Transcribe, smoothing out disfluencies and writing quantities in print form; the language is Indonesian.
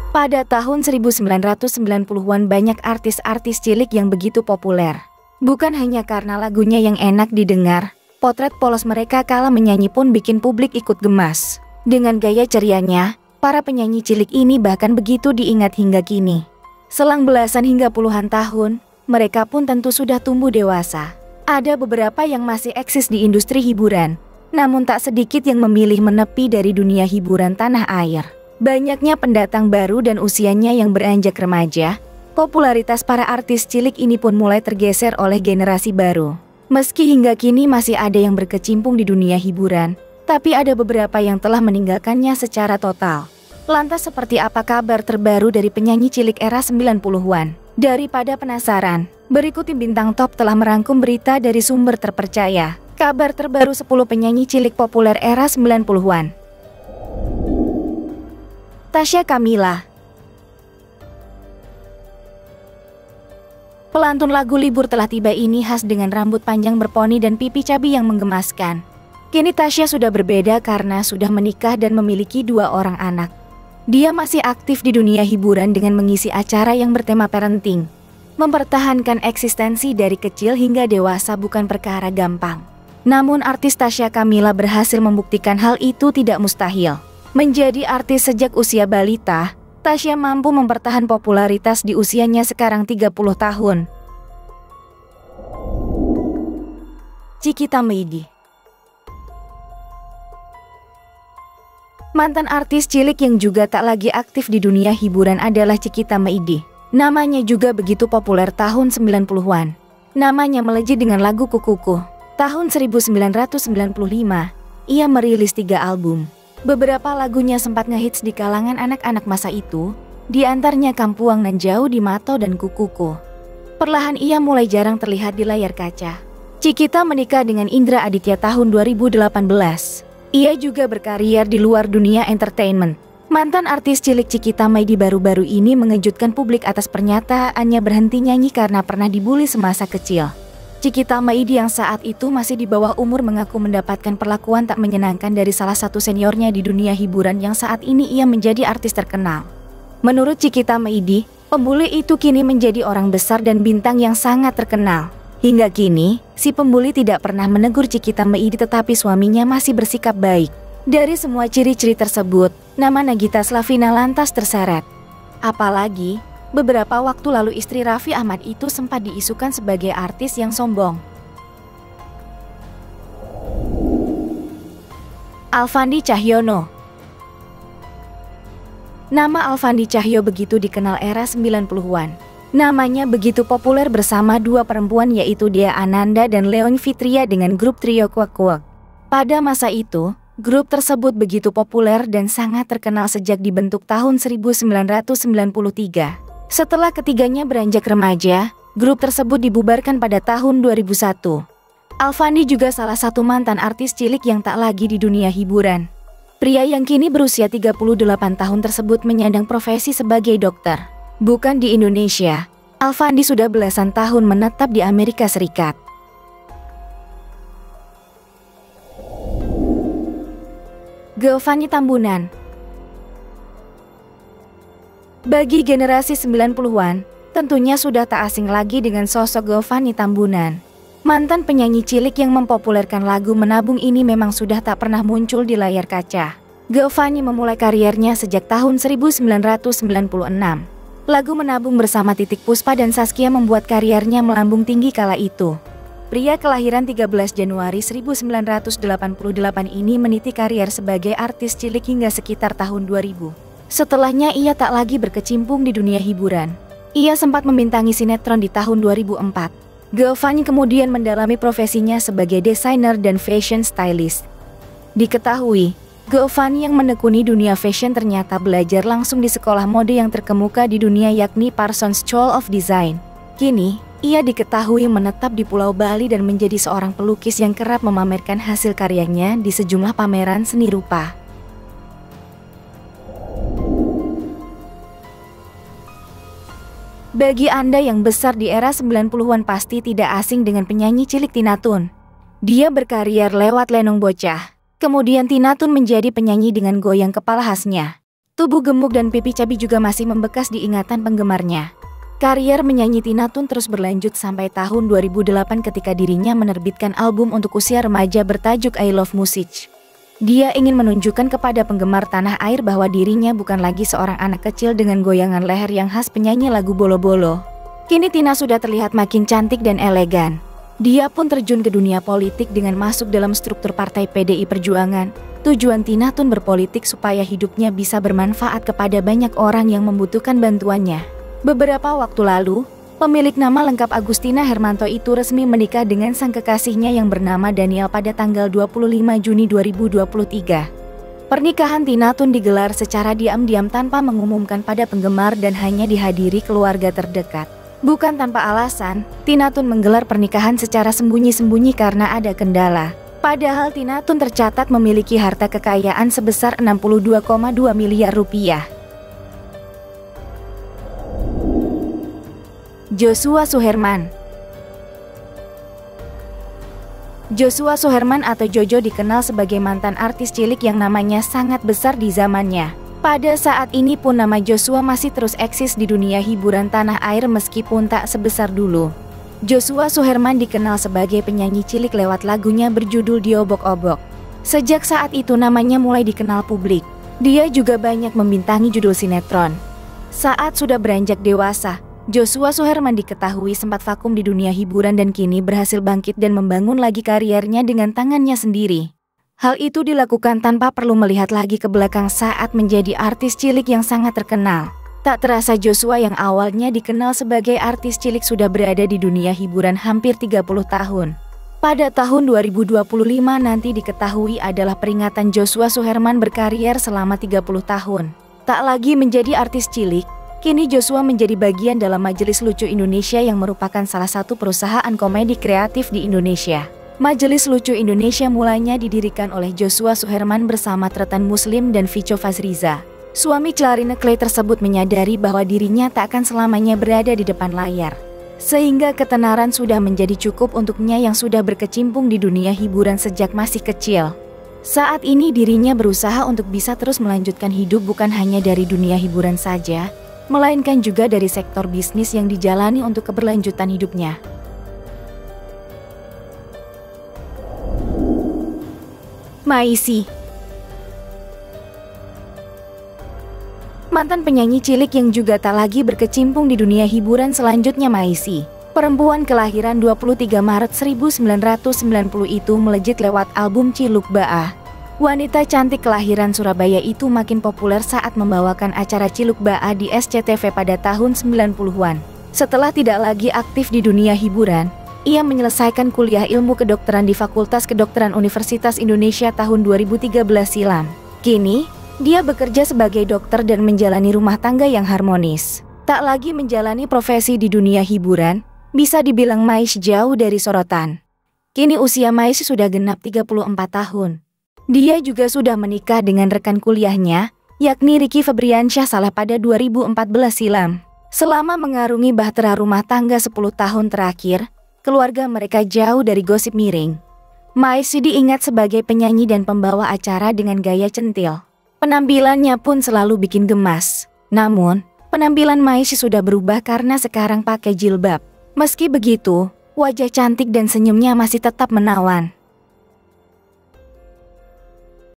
Pada tahun 1990-an banyak artis-artis cilik yang begitu populer. Bukan hanya karena lagunya yang enak didengar, potret polos mereka kala menyanyi pun bikin publik ikut gemas. Dengan gaya cerianya, para penyanyi cilik ini bahkan begitu diingat hingga kini. Selang belasan hingga puluhan tahun, mereka pun tentu sudah tumbuh dewasa. Ada beberapa yang masih eksis di industri hiburan, namun tak sedikit yang memilih menepi dari dunia hiburan tanah air. Banyaknya pendatang baru dan usianya yang beranjak remaja, popularitas para artis cilik ini pun mulai tergeser oleh generasi baru. Meski hingga kini masih ada yang berkecimpung di dunia hiburan, tapi ada beberapa yang telah meninggalkannya secara total. Lantas seperti apa kabar terbaru dari penyanyi cilik era 90-an? Daripada penasaran, berikut tim Bintang Top telah merangkum berita dari sumber terpercaya. Kabar terbaru 10 penyanyi cilik populer era 90-an. Tasya Kamila. Pelantun lagu Libur Telah Tiba ini khas dengan rambut panjang berponi dan pipi cabi yang menggemaskan. Kini Tasya sudah berbeda karena sudah menikah dan memiliki 2 orang anak. Dia masih aktif di dunia hiburan dengan mengisi acara yang bertema parenting. Mempertahankan eksistensi dari kecil hingga dewasa bukan perkara gampang. Namun artis Tasya Kamila berhasil membuktikan hal itu tidak mustahil. Menjadi artis sejak usia balita, Tasya mampu mempertahan popularitas di usianya sekarang 30 tahun. Cikita Meidi. Mantan artis cilik yang juga tak lagi aktif di dunia hiburan adalah Cikita Meidi. Namanya juga begitu populer tahun 90-an. Namanya melejit dengan lagu Kukuku. Tahun 1995, ia merilis 3 album. Beberapa lagunya sempat ngehits di kalangan anak-anak masa itu, di antaranya Kampuang Nan Jauh di Mato dan Kukuku. Perlahan ia mulai jarang terlihat di layar kaca. Cikita menikah dengan Indra Aditya tahun 2018. Ia juga berkarier di luar dunia entertainment. Mantan artis cilik Cikita Meidi baru-baru ini mengejutkan publik atas pernyataannya berhenti nyanyi karena pernah dibully semasa kecil. Cikita Meidi yang saat itu masih di bawah umur mengaku mendapatkan perlakuan tak menyenangkan dari salah satu seniornya di dunia hiburan yang saat ini ia menjadi artis terkenal. Menurut Cikita Meidi, pembuli itu kini menjadi orang besar dan bintang yang sangat terkenal. Hingga kini, si pembuli tidak pernah menegur Cikita Meidi tetapi suaminya masih bersikap baik. Dari semua ciri-ciri tersebut, nama Nagita Slavina lantas terseret. Apalagi, beberapa waktu lalu istri Raffi Ahmad itu sempat diisukan sebagai artis yang sombong. Alfandi Cahyono. Nama Alfandi Cahyo begitu dikenal era 90-an. Namanya begitu populer bersama 2 perempuan yaitu Dea Ananda dan Leon Fitria dengan grup trio Kuak Kuak. Pada masa itu, grup tersebut begitu populer dan sangat terkenal sejak dibentuk tahun 1993. Setelah ketiganya beranjak remaja, grup tersebut dibubarkan pada tahun 2001. Alfandi juga salah satu mantan artis cilik yang tak lagi di dunia hiburan. Pria yang kini berusia 38 tahun tersebut menyandang profesi sebagai dokter. Bukan di Indonesia, Alfandi sudah belasan tahun menetap di Amerika Serikat. Giovanni Tambunan. Bagi generasi 90-an, tentunya sudah tak asing lagi dengan sosok Giovanni Tambunan. Mantan penyanyi cilik yang mempopulerkan lagu Menabung ini memang sudah tak pernah muncul di layar kaca. Giovanni memulai kariernya sejak tahun 1996. Lagu Menabung bersama Titik Puspa dan Saskia membuat kariernya melambung tinggi kala itu. Pria kelahiran 13 Januari 1988 ini meniti karier sebagai artis cilik hingga sekitar tahun 2000. Setelahnya ia tak lagi berkecimpung di dunia hiburan. Ia sempat membintangi sinetron di tahun 2004. Giovanni kemudian mendalami profesinya sebagai desainer dan fashion stylist. Diketahui, Giovanni yang menekuni dunia fashion ternyata belajar langsung di sekolah mode yang terkemuka di dunia yakni Parsons School of Design. Kini, ia diketahui menetap di Pulau Bali dan menjadi seorang pelukis yang kerap memamerkan hasil karyanya di sejumlah pameran seni rupa. Bagi Anda yang besar di era 90-an pasti tidak asing dengan penyanyi cilik Tina Tun. Dia berkarier lewat Lenong Bocah. Kemudian Tina Tun menjadi penyanyi dengan goyang kepala khasnya. Tubuh gemuk dan pipi cabi juga masih membekas di ingatan penggemarnya. Karier menyanyi Tina Tun terus berlanjut sampai tahun 2008 ketika dirinya menerbitkan album untuk usia remaja bertajuk I Love Music. Dia ingin menunjukkan kepada penggemar tanah air bahwa dirinya bukan lagi seorang anak kecil dengan goyangan leher yang khas penyanyi lagu bolo-bolo. Kini Tina sudah terlihat makin cantik dan elegan. Dia pun terjun ke dunia politik dengan masuk dalam struktur partai PDI Perjuangan. Tujuan Tina Tun berpolitik supaya hidupnya bisa bermanfaat kepada banyak orang yang membutuhkan bantuannya. Beberapa waktu lalu, pemilik nama lengkap Agustina Hermanto itu resmi menikah dengan sang kekasihnya yang bernama Daniel pada tanggal 25 Juni 2023. Pernikahan Tina Tun digelar secara diam-diam tanpa mengumumkan pada penggemar dan hanya dihadiri keluarga terdekat. Bukan tanpa alasan, Tina Tun menggelar pernikahan secara sembunyi-sembunyi karena ada kendala. Padahal Tina Tun tercatat memiliki harta kekayaan sebesar 62,2 miliar rupiah. Joshua Suherman. Joshua Suherman atau Jojo dikenal sebagai mantan artis cilik yang namanya sangat besar di zamannya. Pada saat ini pun nama Joshua masih terus eksis di dunia hiburan tanah air meskipun tak sebesar dulu. Joshua Suherman dikenal sebagai penyanyi cilik lewat lagunya berjudul Diobok-Obok. Sejak saat itu namanya mulai dikenal publik. Dia juga banyak membintangi judul sinetron. Saat sudah beranjak dewasa, Joshua Suherman diketahui sempat vakum di dunia hiburan dan kini berhasil bangkit dan membangun lagi kariernya dengan tangannya sendiri. Hal itu dilakukan tanpa perlu melihat lagi ke belakang saat menjadi artis cilik yang sangat terkenal. Tak terasa Joshua yang awalnya dikenal sebagai artis cilik sudah berada di dunia hiburan hampir 30 tahun. Pada tahun 2025 nanti diketahui adalah peringatan Joshua Suherman berkarier selama 30 tahun. Tak lagi menjadi artis cilik, kini Joshua menjadi bagian dalam Majelis Lucu Indonesia yang merupakan salah satu perusahaan komedi kreatif di Indonesia. Majelis Lucu Indonesia mulanya didirikan oleh Joshua Suherman bersama Tretan Muslim dan Vico Fazriza. Suami Clarina Clay tersebut menyadari bahwa dirinya tak akan selamanya berada di depan layar. Sehingga ketenaran sudah menjadi cukup untuknya yang sudah berkecimpung di dunia hiburan sejak masih kecil. Saat ini dirinya berusaha untuk bisa terus melanjutkan hidup bukan hanya dari dunia hiburan saja, melainkan juga dari sektor bisnis yang dijalani untuk keberlanjutan hidupnya. Maisy. Mantan penyanyi cilik yang juga tak lagi berkecimpung di dunia hiburan selanjutnya Maisy. Perempuan kelahiran 23 Maret 1990 itu melejit lewat album Ciluk Baah. Wanita cantik kelahiran Surabaya itu makin populer saat membawakan acara Ciluk Baah di SCTV pada tahun 90-an. Setelah tidak lagi aktif di dunia hiburan, ia menyelesaikan kuliah ilmu kedokteran di Fakultas Kedokteran Universitas Indonesia tahun 2013 silam. Kini, dia bekerja sebagai dokter dan menjalani rumah tangga yang harmonis. Tak lagi menjalani profesi di dunia hiburan, bisa dibilang Maisy jauh dari sorotan. Kini usia Maisy sudah genap 34 tahun. Dia juga sudah menikah dengan rekan kuliahnya, yakni Ricky Febriansyah Saleh pada 2014 silam. Selama mengarungi bahtera rumah tangga 10 tahun terakhir, keluarga mereka jauh dari gosip miring. Maisy diingat sebagai penyanyi dan pembawa acara dengan gaya centil. Penampilannya pun selalu bikin gemas. Namun, penampilan Maisy sudah berubah karena sekarang pakai jilbab. Meski begitu, wajah cantik dan senyumnya masih tetap menawan.